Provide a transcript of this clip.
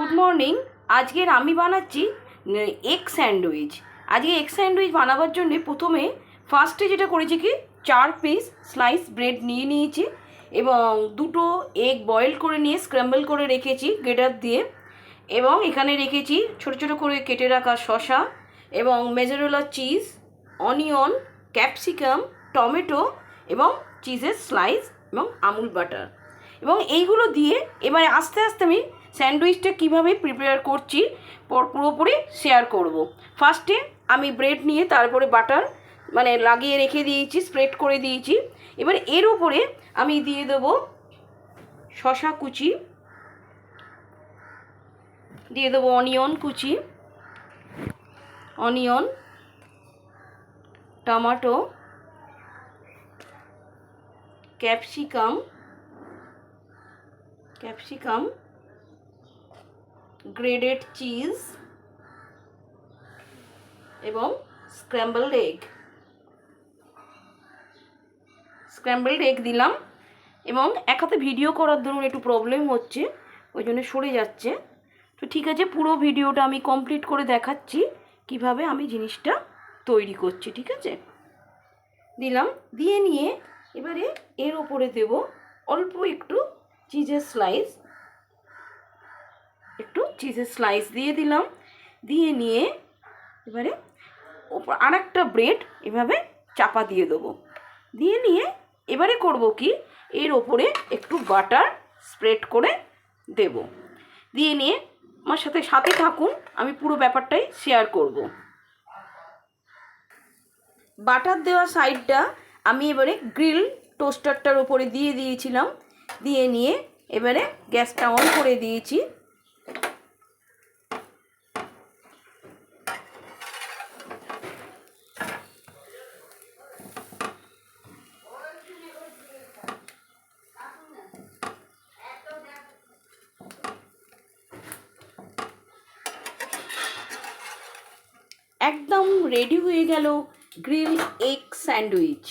Good morning. আজকের আমি বানাচ্ছি এগ স্যান্ডউইচ। আজকে এগ স্যান্ডউইচ বানাবার জন্য প্রথমে ফার্স্টে যেটা করেছি কি 4 পিস স্লাইস ব্রেড নিয়ে নিয়েছি এবং দুটো এগ বয়েল করে নিয়ে স্ক্র্যাম্বল করে রেখেছি গ্রেটার দিয়ে, এবং এখানে রেখেছি ছোটো ছোটো করে কেটে রাখা শসা এবং মেজরেলা চিজ, অনিয়ন, ক্যাপসিকাম, টমেটো এবং চিজের স্লাইস এবং আমুল বাটার। এবং এইগুলো দিয়ে এবারে আস্তে আস্তে আমি স্যান্ডউইচটা কীভাবে প্রিপেয়ার করছি পুরোপুরি শেয়ার করব। ফার্স্টে আমি ব্রেড নিয়ে তারপরে বাটার লাগিয়ে রেখে দিয়েছি, স্প্রেড করে দিয়েছি। এবার এর উপরে আমি দিয়ে দেবো শসা কুচি, দিয়ে দেবো অনিয়ন কুচি, onion, tomato, capsicum, graded cheese এবং স্ক্র্যাম্বলড এগ দিলাম। এবং এক হাতে ভিডিও করার ধরুন একটু প্রবলেম হচ্ছে, ওই জন্য সরে যাচ্ছে। তো ঠিক আছে, পুরো ভিডিওটা আমি কমপ্লিট করে দেখাচ্ছি কিভাবে আমি জিনিসটা তৈরি করছি। ঠিক আছে, দিলাম। দিয়ে নিয়ে এবারে এর ওপরে দেব অল্প একটু চিজের স্লাইস দিয়ে দিলাম। দিয়ে নিয়ে এবারে আর একটা ব্রেড এভাবে চাপা দিয়ে দেবো। দিয়ে নিয়ে এবারে করব কি, এর ওপরে একটু বাটার স্প্রেড করে দেব। দিয়ে নিয়ে আমার সাথে থাকুন, আমি পুরো ব্যাপারটাই শেয়ার করব। বাটার দেওয়া সাইডটা আমি এবারে গ্রিল টোস্টারটার ওপরে দিয়ে দিয়েছিলাম। দিয়ে নিয়ে এবারে গ্যাসটা অন করে দিয়েছি। একদম রেডি হয়ে গেল গ্রিল এগ স্যান্ডউইচ।